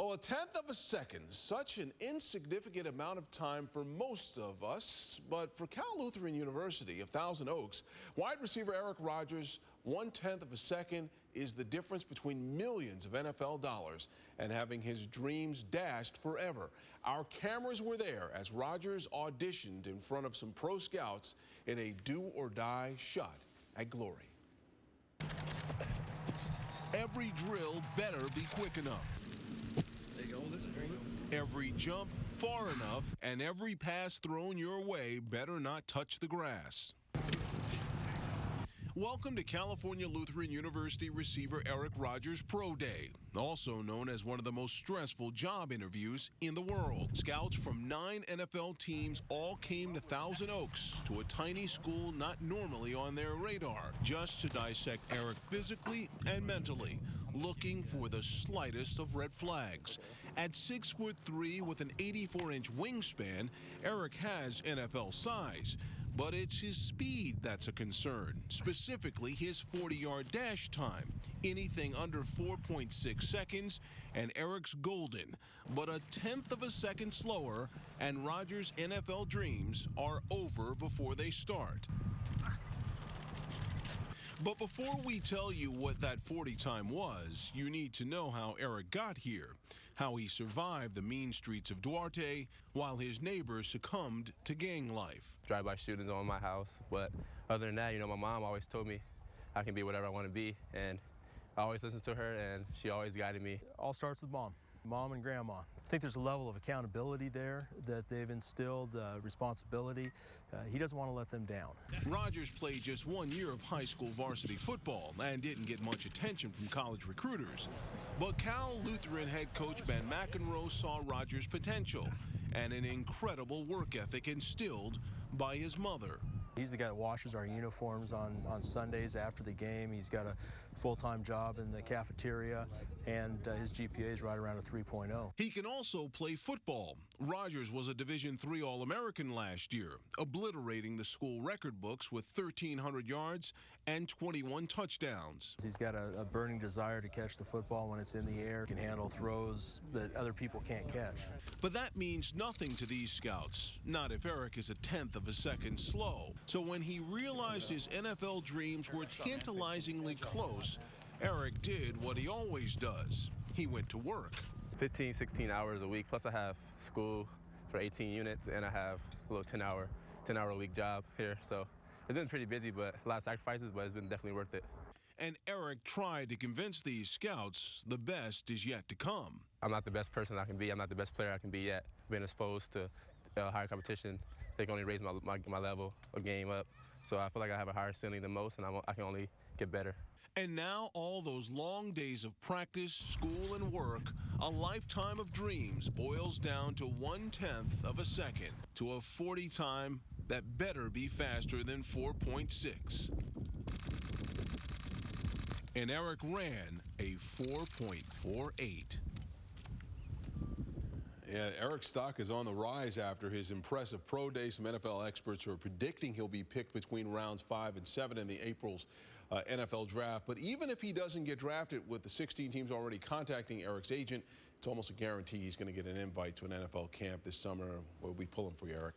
Well, a tenth of a second, such an insignificant amount of time for most of us, but for Cal Lutheran University of Thousand Oaks, wide receiver Eric Rogers, 1/10 of a second is the difference between millions of NFL dollars and having his dreams dashed forever. Our cameras were there as Rogers auditioned in front of some pro scouts in a do-or-die shot at glory. Every drill better be quick enough. Every jump far enough, and every pass thrown your way better not touch the grass. Welcome to California Lutheran University receiver Eric Rogers' Pro Day, also known as one of the most stressful job interviews in the world. Scouts from 9 NFL teams all came to Thousand Oaks, to a tiny school not normally on their radar, just to dissect Eric physically and mentally, looking for the slightest of red flags. At 6'3" with an 84-inch wingspan, Eric has NFL size. But it's his speed that's a concern, specifically his 40-yard dash time. Anything under 4.6 seconds, and Eric's golden. But a tenth of a second slower, and Rogers' NFL dreams are over before they start. But before we tell you what that 40 time was, you need to know how Eric got here, how he survived the mean streets of Duarte while his neighbors succumbed to gang life. Drive-by shootings on my house, but other than that, my mom always told me I can be whatever I want to be, and I always listened to her, and she always guided me. All starts with mom and grandma. I think there's a level of accountability there that they've instilled, responsibility. He doesn't want to let them down. Rogers played just 1 year of high school varsity football and didn't get much attention from college recruiters. But Cal Lutheran head coach Ben McEnroe saw Rogers' potential and an incredible work ethic instilled by his mother. He's the guy that washes our uniforms on Sundays after the game. He's got a full-time job in the cafeteria, and his GPA is right around a 3.0. He can also play football. Rogers was a Division III All-American last year, obliterating the school record books with 1,300 yards and 21 touchdowns. He's got a burning desire to catch the football when it's in the air, can handle throws that other people can't catch. But that means nothing to these scouts, not if Eric is a tenth of a second slow. So when he realized his NFL dreams were tantalizingly close, Eric did what he always does. He went to work. 15, 16 hours a week, plus I have school for 18 units, and I have a little 10-hour a week job here. So it's been pretty busy, but a lot of sacrifices, but it's been definitely worth it. And Eric tried to convince these scouts the best is yet to come. I'm not the best person I can be. I'm not the best player I can be yet. Been exposed to higher competition. They can only raise my level of game up. So I feel like I have a higher ceiling than most, and I can only get better. And now all those long days of practice, school, and work, a lifetime of dreams boils down to 1/10 of a second, to a 40 time that better be faster than 4.6. And Eric ran a 4.48. Yeah, Eric's stock is on the rise after his impressive pro day. Some NFL experts are predicting he'll be picked between rounds 5 and 7 in the April's NFL draft. But even if he doesn't get drafted, with the 16 teams already contacting Eric's agent, it's almost a guarantee he's going to get an invite to an NFL camp this summer. We'll be pulling for you, Eric.